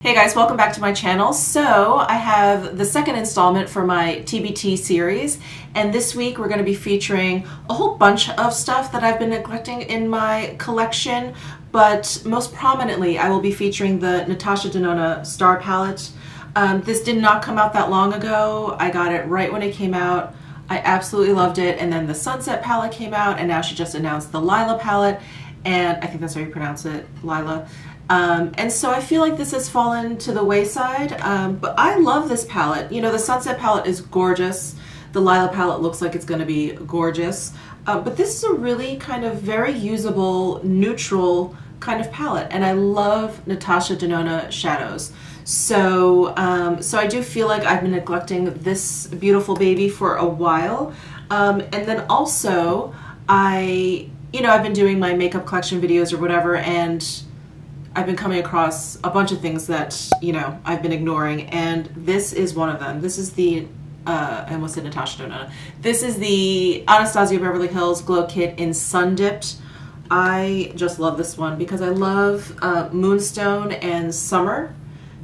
Hey guys, welcome back to my channel. So I have the second installment for my TBT series, and this week we're going to be featuring a whole bunch of stuff that I've been neglecting in my collection, but most prominently I will be featuring the Natasha Denona Star Palette. This did not come out that long ago. I got it right when it came out. I absolutely loved it, and then the Sunset palette came out, and now she just announced the Lila palette, and I think that's how you pronounce it, Lila. And so I feel like this has fallen to the wayside, but I love this palette. You know, the Sunset palette is gorgeous. The Lila palette looks like it's going to be gorgeous. But this is a really kind of very usable, neutral kind of palette. And I love Natasha Denona shadows. So, so I do feel like I've been neglecting this beautiful baby for a while. And then also, I've been doing my makeup collection videos or whatever, and I've been coming across a bunch of things that, I've been ignoring, and this is one of them. This is the, I almost said Natasha Denona. This is the Anastasia Beverly Hills Glow Kit in Sundipped. I just love this one because I love Moonstone and Summer.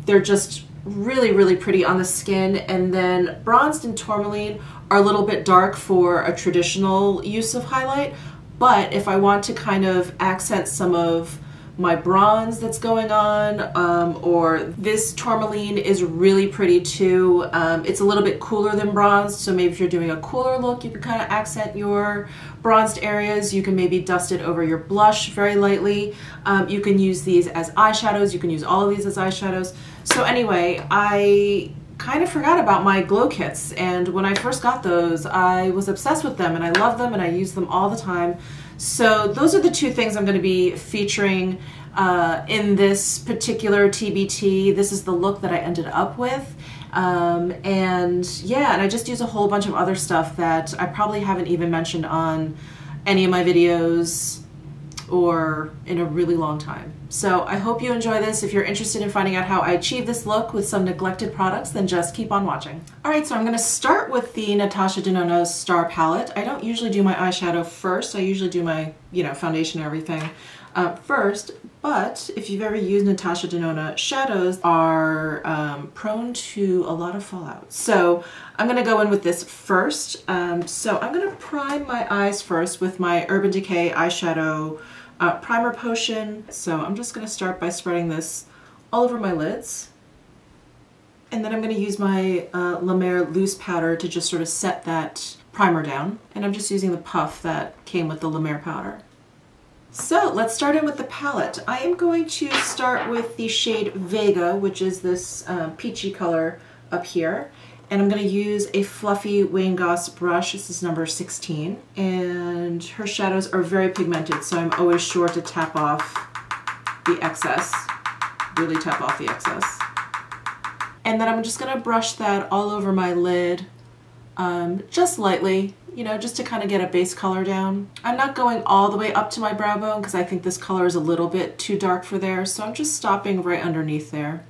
They're just really, really pretty on the skin, and then Bronzed and Tourmaline are a little bit dark for a traditional use of highlight, but if I want to kind of accent some of my bronze that's going on, or this Tourmaline is really pretty too. It's a little bit cooler than bronzed, so maybe if you're doing a cooler look, you can kind of accent your bronzed areas. You can maybe dust it over your blush very lightly. You can use these as eyeshadows. You can use all of these as eyeshadows. So anyway, I kind of forgot about my glow kits, and when I first got those, I was obsessed with them, and I love them, and I use them all the time. So those are the two things I'm going to be featuring in this particular TBT. This is the look that I ended up with. And yeah, and I just use a whole bunch of other stuff that I probably haven't even mentioned on any of my videos or in a really long time. So I hope you enjoy this. If you're interested in finding out how I achieve this look with some neglected products, then just keep on watching. Alright, so I'm going to start with the Natasha Denona Star Palette. I don't usually do my eyeshadow first. I usually do my, foundation and everything first, but if you've ever used Natasha Denona, shadows are prone to a lot of fallout. So I'm going to go in with this first. So I'm going to prime my eyes first with my Urban Decay eyeshadow primer potion. So I'm just going to start by spreading this all over my lids. And then I'm going to use my La Mer loose powder to just sort of set that primer down. And I'm just using the puff that came with the La Mer powder. So let's start in with the palette. I am going to start with the shade Vega, which is this peachy color up here. And I'm going to use a fluffy Wayne Goss brush. This is number 16. And her shadows are very pigmented, so I'm always sure to tap off the excess. Really tap off the excess. And then I'm just going to brush that all over my lid, just lightly, just to kind of get a base color down. I'm not going all the way up to my brow bone because I think this color is a little bit too dark for there, so I'm just stopping right underneath there.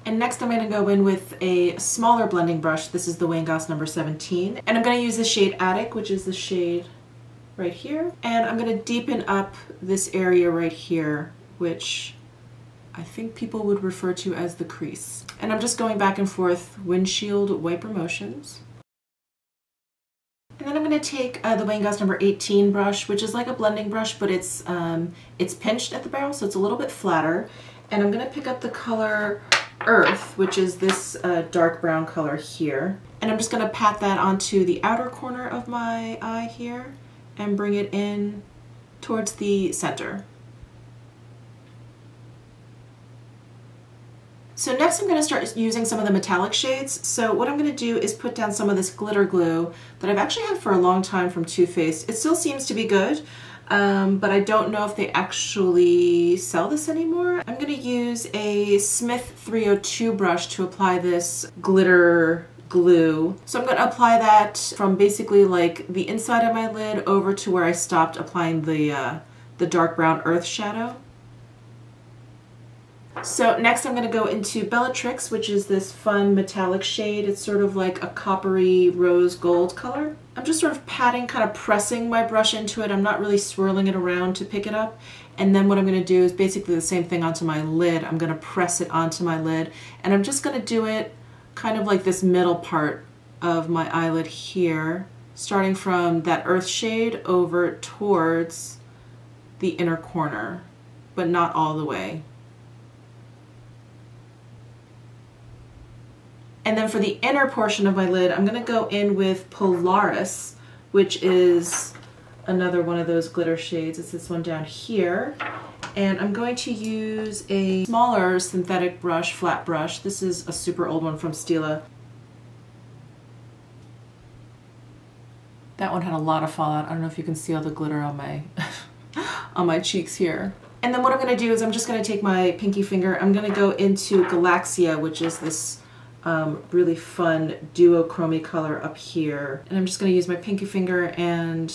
And next I'm going to go in with a smaller blending brush. This is the Wayne Goss number 17. And I'm going to use the shade Attic, which is the shade right here. And I'm going to deepen up this area right here, which I think people would refer to as the crease. And I'm just going back and forth windshield wiper motions. And then I'm going to take the Wayne Goss number 18 brush, which is like a blending brush, but it's pinched at the barrel, so it's a little bit flatter. And I'm going to pick up the color Earth, which is this dark brown color here. And I'm just going to pat that onto the outer corner of my eye here and bring it in towards the center. So next I'm going to start using some of the metallic shades. So what I'm going to do is put down some of this glitter glue that I've actually had for a long time from Too Faced. It still seems to be good, but I don't know if they actually sell this anymore. I'm going to use a Smith 302 brush to apply this glitter glue. So I'm going to apply that from basically like the inside of my lid over to where I stopped applying the dark brown earth shadow. So next I'm going to go into Bellatrix, which is this fun metallic shade. It's sort of like a coppery rose gold color. I'm I'm just sort of patting, kind of pressing my brush into it. I'm not really swirling it around to pick it up. And then what I'm going to do is basically the same thing onto my lid. I'm going to press it onto my lid, and I'm just going to do it kind of like this middle part of my eyelid here, starting from that earth shade over towards the inner corner, but not all the way. And then for the inner portion of my lid, I'm going to go in with Polaris, which is another one of those glitter shades. It's this one down here. And I'm going to use a smaller synthetic brush, flat brush. This is a super old one from Stila. That one had a lot of fallout. I don't know if you can see all the glitter on my on my cheeks here. And then what I'm going to do is I'm just going to take my pinky finger. I'm going to go into Galaxia, which is this really fun duochrome color up here. And I'm just going to use my pinky finger and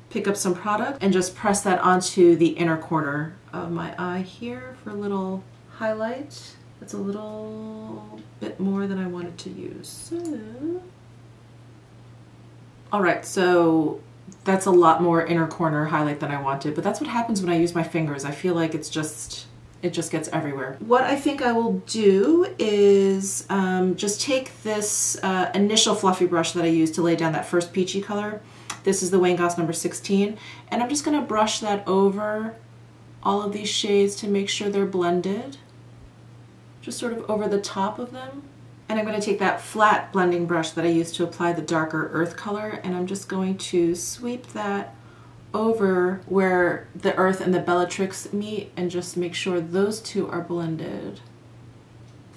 pick up some product and just press that onto the inner corner of my eye here for a little highlight. That's a little bit more than I wanted to use. So, all right, so that's a lot more inner corner highlight than I wanted, but that's what happens when I use my fingers. I feel like it just gets everywhere. What I think I will do is just take this initial fluffy brush that I used to lay down that first peachy color. This is the Wayne Goss number 16, and I'm just going to brush that over all of these shades to make sure they're blended, just sort of over the top of them. And I'm going to take that flat blending brush that I used to apply the darker earth color, and I'm just going to sweep that over where the earth and the Bellatrix meet and just make sure those two are blended.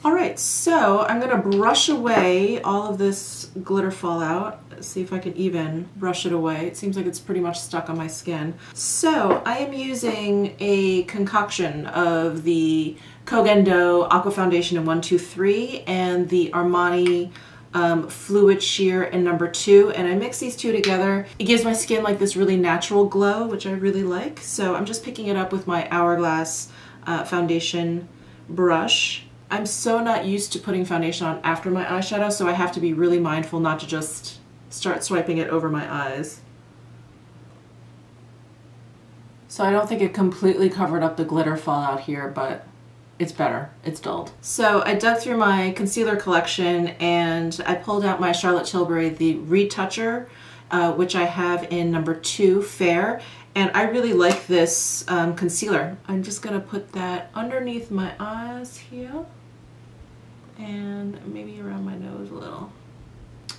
Alright, so I'm going to brush away all of this glitter fallout. See if I can even brush it away. It seems like it's pretty much stuck on my skin. So I am using a concoction of the Koh Gen Do Aqua Foundation in 123 and the Armani Fluid Sheer in number 2, and I mix these two together. It gives my skin like this really natural glow, which I really like. So I'm just picking it up with my Hourglass foundation brush. I'm so not used to putting foundation on after my eyeshadow, so I have to be really mindful not to just start swiping it over my eyes. So I don't think it completely covered up the glitter fallout here, but it's better. It's dulled. So I dug through my concealer collection and I pulled out my Charlotte Tilbury, the Retoucher, which I have in number 2, Fair. And I really like this concealer. I'm just going to put that underneath my eyes here and maybe around my nose a little.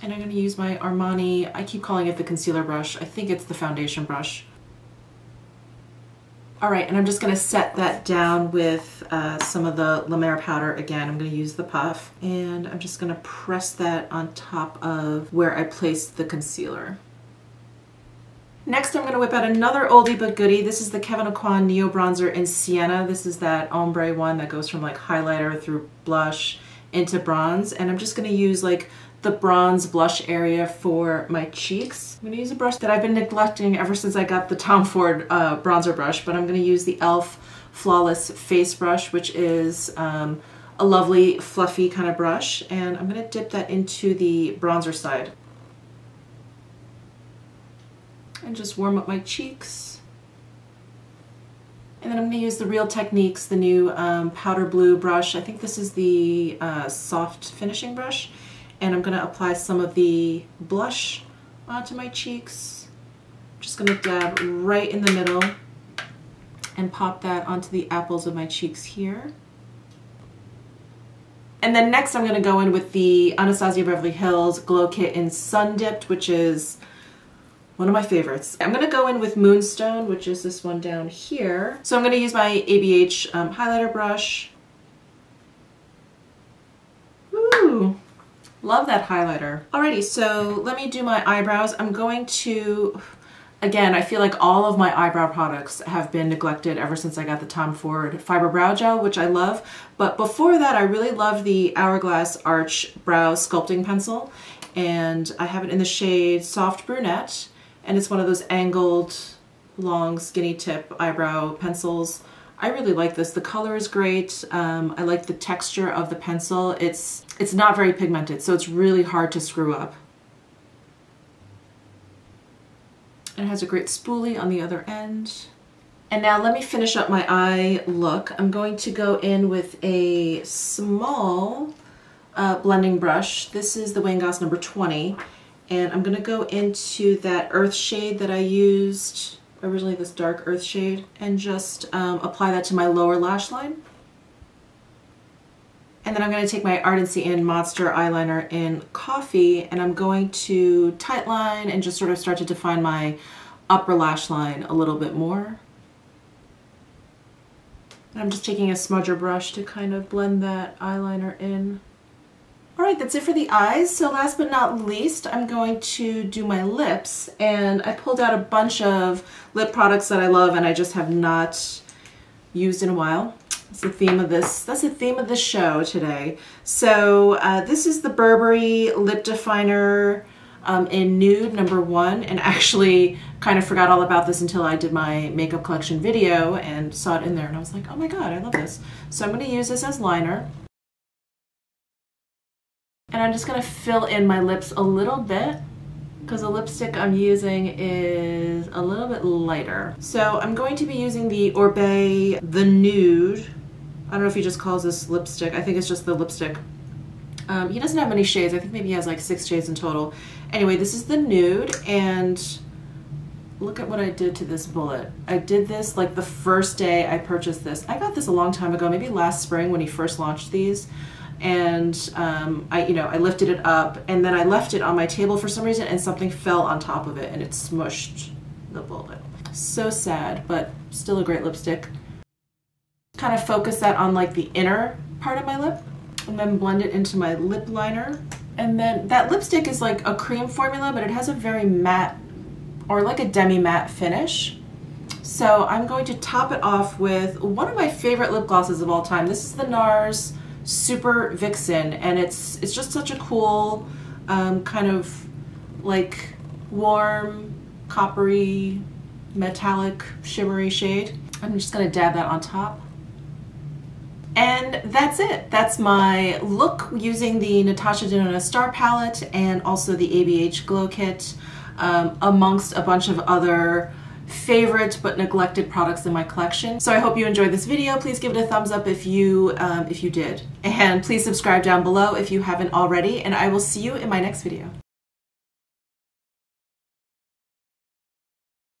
And I'm going to use my Armani, I keep calling it the concealer brush. I think it's the foundation brush. Alright, and I'm just going to set that down with some of the La Mer powder again. I'm going to use the puff, and I'm just going to press that on top of where I placed the concealer. Next, I'm going to whip out another oldie but goodie. This is the Kevyn Aucoin Neo Bronzer in Sienna. This is that ombre one that goes from like highlighter through blush into bronze, and I'm just going to use like the bronze blush area for my cheeks. I'm going to use a brush that I've been neglecting ever since I got the Tom Ford bronzer brush, but I'm going to use the e.l.f. Flawless Face Brush, which is a lovely fluffy kind of brush, and I'm going to dip that into the bronzer side. And just warm up my cheeks. And then I'm going to use the Real Techniques, the new powder blue brush. I think this is the soft finishing brush. And I'm going to apply some of the blush onto my cheeks. I'm just going to dab right in the middle and pop that onto the apples of my cheeks here. And then next I'm going to go in with the Anastasia Beverly Hills Glow Kit in Sundipped, which is one of my favorites. I'm going to go in with Moonstone, which is this one down here. So I'm going to use my ABH highlighter brush. Ooh, love that highlighter. Alrighty, so let me do my eyebrows. I'm going to, again, I feel like all of my eyebrow products have been neglected ever since I got the Tom Ford Fiber Brow Gel, which I love. But before that, I really loved the Hourglass Arch Brow Sculpting Pencil. And I have it in the shade Soft Brunette. And it's one of those angled, long, skinny tip eyebrow pencils. I really like this. The color is great. I like the texture of the pencil. It's not very pigmented, so it's really hard to screw up. And it has a great spoolie on the other end. And now let me finish up my eye look. I'm going to go in with a small blending brush. This is the Hourglass number 20. And I'm going to go into that earth shade that I used originally, this dark earth shade, and just apply that to my lower lash line. And then I'm going to take my Ardency in Monster eyeliner in Coffee, and I'm going to tightline and just sort of start to define my upper lash line a little bit more. And I'm just taking a smudger brush to kind of blend that eyeliner in. Alright, that's it for the eyes. So last but not least, I'm going to do my lips, and I pulled out a bunch of lip products that I love and I just have not used in a while. That's the theme of this. That's the theme of this show today. So this is the Burberry Lip Definer in Nude number 1, and actually kind of forgot all about this until I did my makeup collection video and saw it in there, and I was like, oh my god, I love this. So I'm going to use this as liner. And I'm just going to fill in my lips a little bit because the lipstick I'm using is a little bit lighter. So I'm going to be using the Orbe The Nude. I don't know if he just calls this lipstick. I think it's just the lipstick. He doesn't have many shades. I think maybe he has like 6 shades in total. Anyway, this is the Nude, and look at what I did to this bullet. I did this like the first day I purchased this. I got this a long time ago, maybe last spring when he first launched these. And I lifted it up, and then I left it on my table for some reason, and something fell on top of it and it smushed the bullet. So sad, but still a great lipstick. Kind of focus that on like the inner part of my lip, and then blend it into my lip liner. And then that lipstick is like a cream formula, but it has a very matte, or like a demi-matte finish. So I'm going to top it off with one of my favorite lip glosses of all time. This is the NARS Super Vixen, and it's just such a cool kind of like warm, coppery, metallic, shimmery shade. I'm just gonna dab that on top. And that's it. That's my look using the Natasha Denona Star Palette and also the ABH Glow Kit, amongst a bunch of other favorite but neglected products in my collection. So I hope you enjoyed this video. Please give it a thumbs up if you did. And please subscribe down below if you haven't already, and I will see you in my next video.